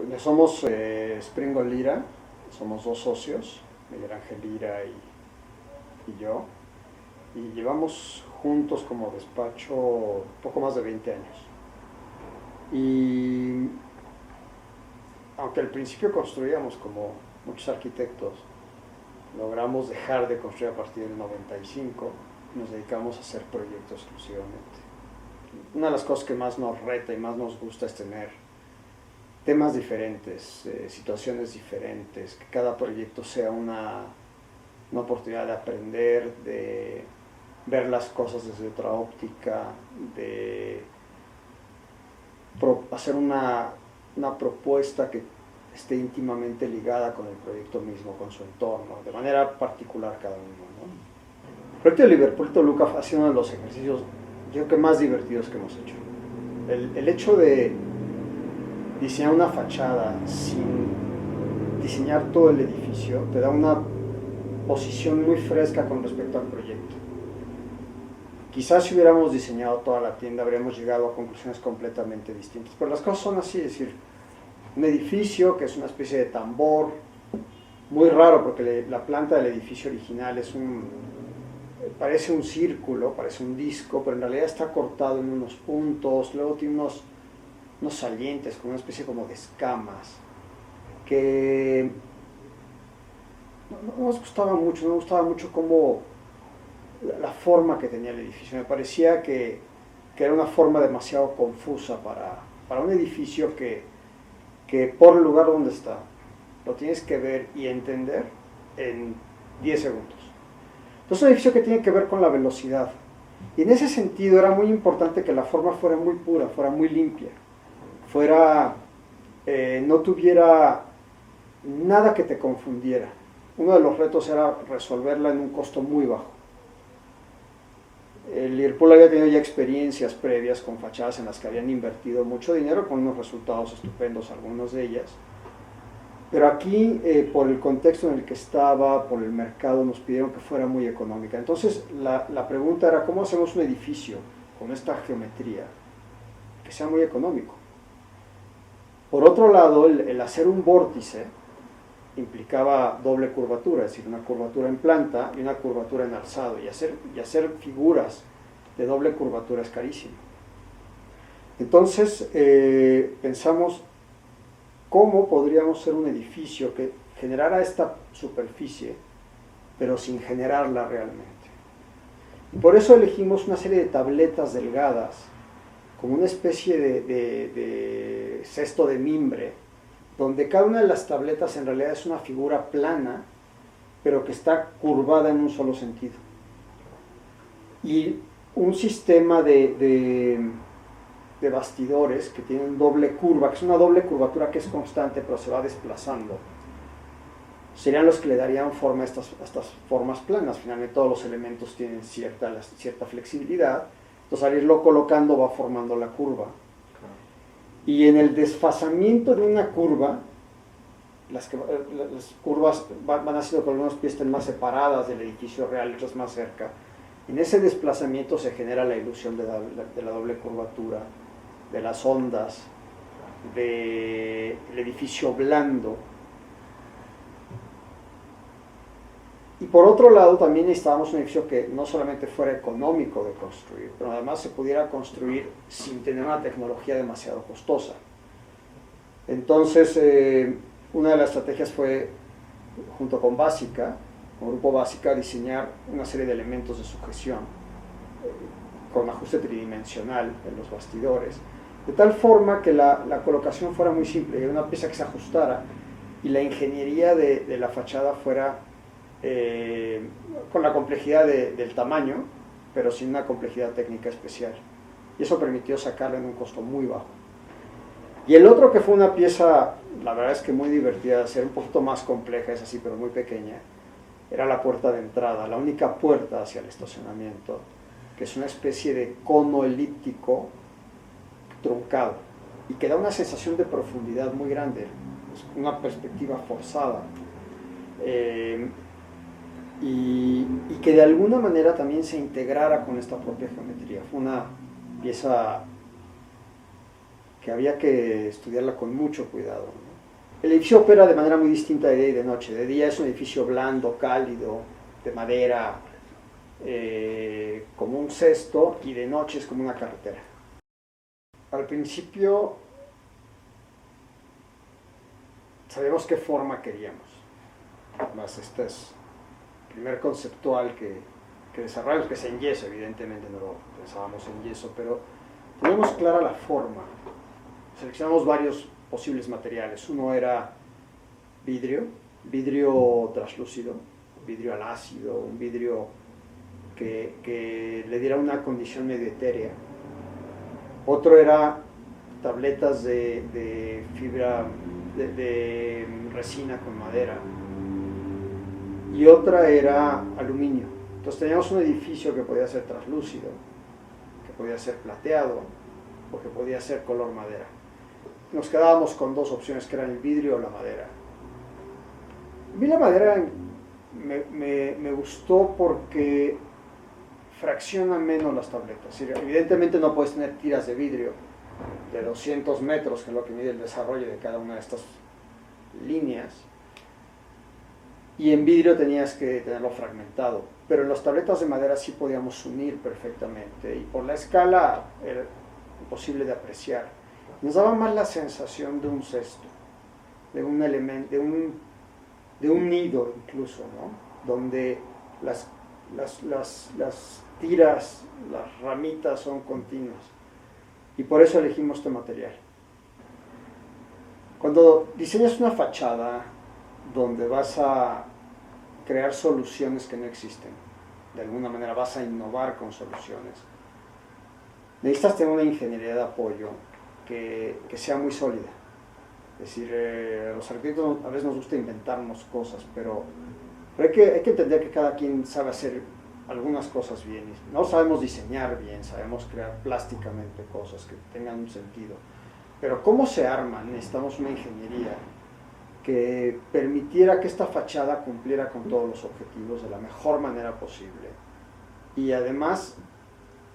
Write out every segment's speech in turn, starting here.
Pues somos Springo Lira, somos dos socios, Miguel Ángel Lira y yo, y llevamos juntos como despacho poco más de 20 años. Y aunque al principio construíamos como muchos arquitectos, logramos dejar de construir a partir del 95, nos dedicamos a hacer proyectos exclusivamente. Una de las cosas que más nos reta y más nos gusta es tener temas diferentes, situaciones diferentes, que cada proyecto sea una oportunidad de aprender, de ver las cosas desde otra óptica, de hacer una propuesta que esté íntimamente ligada con el proyecto mismo, con su entorno, de manera particular cada uno, ¿no? El proyecto de Liverpool Toluca ha sido uno de los ejercicios, yo creo que más divertidos que hemos hecho. El hecho de diseñar una fachada sin diseñar todo el edificio te da una posición muy fresca con respecto al proyecto. Quizás si hubiéramos diseñado toda la tienda habríamos llegado a conclusiones completamente distintas, pero las cosas son así, es decir, un edificio que es una especie de tambor, muy raro porque la planta del edificio original parece un círculo, parece un disco, pero en realidad está cortado en unos puntos, luego tiene unos salientes con una especie como de escamas, que no nos gustaba mucho, no me gustaba mucho como la forma que tenía el edificio. Me parecía que era una forma demasiado confusa para un edificio que por el lugar donde está lo tienes que ver y entender en 10 segundos. Entonces es un edificio que tiene que ver con la velocidad, y en ese sentido era muy importante que la forma fuera muy pura, fuera muy limpia, no tuviera nada que te confundiera. Uno de los retos era resolverla en un costo muy bajo. El Liverpool había tenido ya experiencias previas con fachadas en las que habían invertido mucho dinero, con unos resultados estupendos, algunos de ellas. Pero aquí, por el contexto en el que estaba, por el mercado, nos pidieron que fuera muy económica. Entonces, la pregunta era, ¿cómo hacemos un edificio con esta geometría que sea muy económico? Por otro lado, el hacer un vórtice implicaba doble curvatura, es decir, una curvatura en planta y una curvatura en alzado, y hacer figuras de doble curvatura es carísimo. Entonces pensamos cómo podríamos hacer un edificio que generara esta superficie, pero sin generarla realmente. Y por eso elegimos una serie de tabletas delgadas, como una especie de cesto de mimbre, donde cada una de las tabletas en realidad es una figura plana, pero que está curvada en un solo sentido. Y un sistema de bastidores que tienen doble curva, que es una doble curvatura que es constante, pero se va desplazando. Serían los que le darían forma a estas formas planas. Finalmente todos los elementos tienen cierta flexibilidad, entonces al irlo colocando va formando la curva. Y en el desfasamiento de una curva, las curvas van haciendo que algunos pies estén más separadas del edificio real y otras más cerca. En ese desplazamiento se genera la ilusión de la doble curvatura, de las ondas, del edificio blando. Y por otro lado también necesitábamos un edificio que no solamente fuera económico de construir, pero además se pudiera construir sin tener una tecnología demasiado costosa. Entonces una de las estrategias fue, junto con Básica, con Grupo Básica, diseñar una serie de elementos de sujeción con ajuste tridimensional en los bastidores, de tal forma que la colocación fuera muy simple, una pieza que se ajustara y la ingeniería de la fachada fuera con la complejidad del tamaño, pero sin una complejidad técnica especial. Y eso permitió sacarlo en un costo muy bajo. Y el otro, que fue una pieza, la verdad es que muy divertida de hacer, un poquito más compleja, es así, pero muy pequeña, era la puerta de entrada, la única puerta hacia el estacionamiento, que es una especie de cono elíptico truncado, y que da una sensación de profundidad muy grande, una perspectiva forzada. Y que de alguna manera también se integrara con esta propia geometría. Fue una pieza que había que estudiarla con mucho cuidado, ¿no? El edificio opera de manera muy distinta de día y de noche. De día es un edificio blando, cálido, de madera, como un cesto, y de noche es como una carretera. Al principio sabemos qué forma queríamos, más este es el primer conceptual que desarrollamos, que es en yeso, evidentemente no lo pensábamos en yeso, pero teníamos clara la forma. Seleccionamos varios posibles materiales. Uno era vidrio translúcido, vidrio al ácido, un vidrio que le diera una condición medio etérea. Otro era tabletas de fibra, de resina con madera. Y otra era aluminio. Entonces teníamos un edificio que podía ser translúcido, que podía ser plateado o que podía ser color madera. Nos quedábamos con dos opciones, que eran el vidrio o la madera. A mí la madera me gustó porque fracciona menos las tabletas. Evidentemente no puedes tener tiras de vidrio de 200 metros, que es lo que mide el desarrollo de cada una de estas líneas, y en vidrio tenías que tenerlo fragmentado, pero en las tabletas de madera sí podíamos unir perfectamente, y por la escala era imposible de apreciar. Nos daba más la sensación de un cesto, de un elemento, de un nido incluso, ¿no? Donde las tiras, las ramitas son continuas, y por eso elegimos este material. Cuando diseñas una fachada donde vas a crear soluciones que no existen, de alguna manera vas a innovar con soluciones, necesitas tener una ingeniería de apoyo que sea muy sólida. Es decir, los arquitectos a veces nos gusta inventarnos cosas, pero hay que entender que cada quien sabe hacer algunas cosas bien. No sabemos diseñar bien, sabemos crear plásticamente cosas que tengan un sentido. Pero ¿cómo se arman? Necesitamos una ingeniería que permitiera que esta fachada cumpliera con todos los objetivos de la mejor manera posible. Y además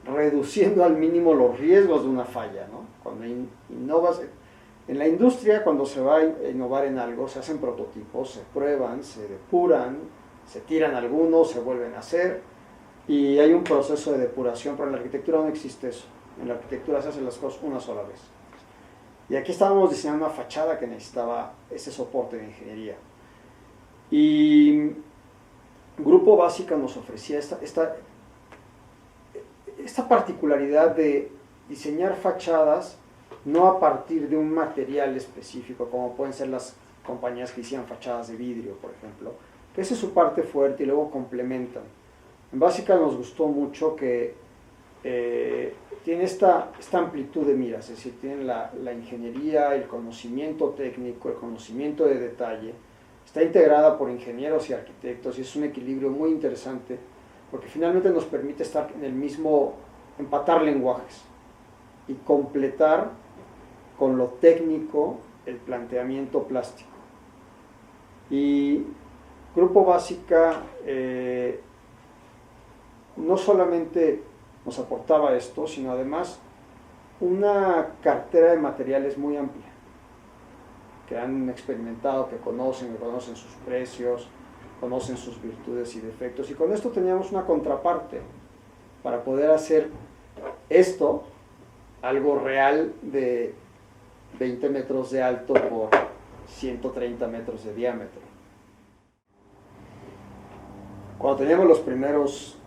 reduciendo al mínimo los riesgos de una falla, ¿no? Cuando innovas, en la industria, cuando se va a innovar en algo, se hacen prototipos, se prueban, se depuran, se tiran algunos, se vuelven a hacer, y hay un proceso de depuración, pero en la arquitectura no existe eso. En la arquitectura se hacen las cosas una sola vez. Y aquí estábamos diseñando una fachada que necesitaba ese soporte de ingeniería. Y Grupo Básica nos ofrecía esta particularidad de diseñar fachadas no a partir de un material específico, como pueden ser las compañías que hicieran fachadas de vidrio, por ejemplo, que esa es su parte fuerte y luego complementan. En Básica nos gustó mucho que tiene esta amplitud de miras, es decir, tienen la ingeniería, el conocimiento técnico, el conocimiento de detalle, está integrada por ingenieros y arquitectos, y es un equilibrio muy interesante, porque finalmente nos permite estar en el mismo, empatar lenguajes y completar con lo técnico el planteamiento plástico. Y Grupo Básica no solamente nos aportaba esto, sino además una cartera de materiales muy amplia, que han experimentado, que conocen sus precios, conocen sus virtudes y defectos, y con esto teníamos una contraparte para poder hacer esto, algo real de 20 metros de alto por 130 metros de diámetro. Cuando teníamos los primeros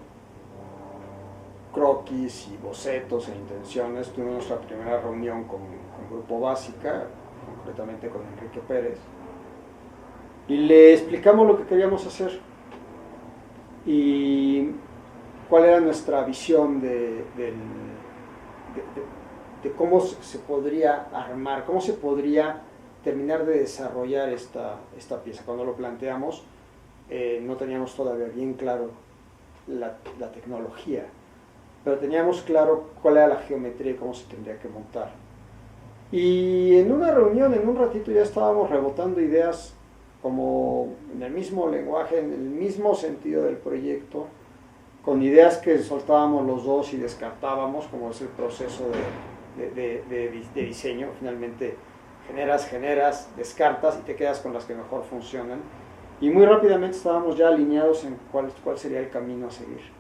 croquis y bocetos e intenciones, tuvimos nuestra primera reunión con Grupo Básica, concretamente con Enrique Pérez, y le explicamos lo que queríamos hacer y cuál era nuestra visión de cómo se podría armar, cómo se podría terminar de desarrollar esta pieza. Cuando lo planteamos, no teníamos todavía bien claro la tecnología, pero teníamos claro cuál era la geometría y cómo se tendría que montar. Y en una reunión, en un ratito, ya estábamos rebotando ideas como en el mismo lenguaje, en el mismo sentido del proyecto, con ideas que soltábamos los dos y descartábamos, como es el proceso de diseño. Finalmente generas, descartas y te quedas con las que mejor funcionan. Y muy rápidamente estábamos ya alineados en cuál sería el camino a seguir.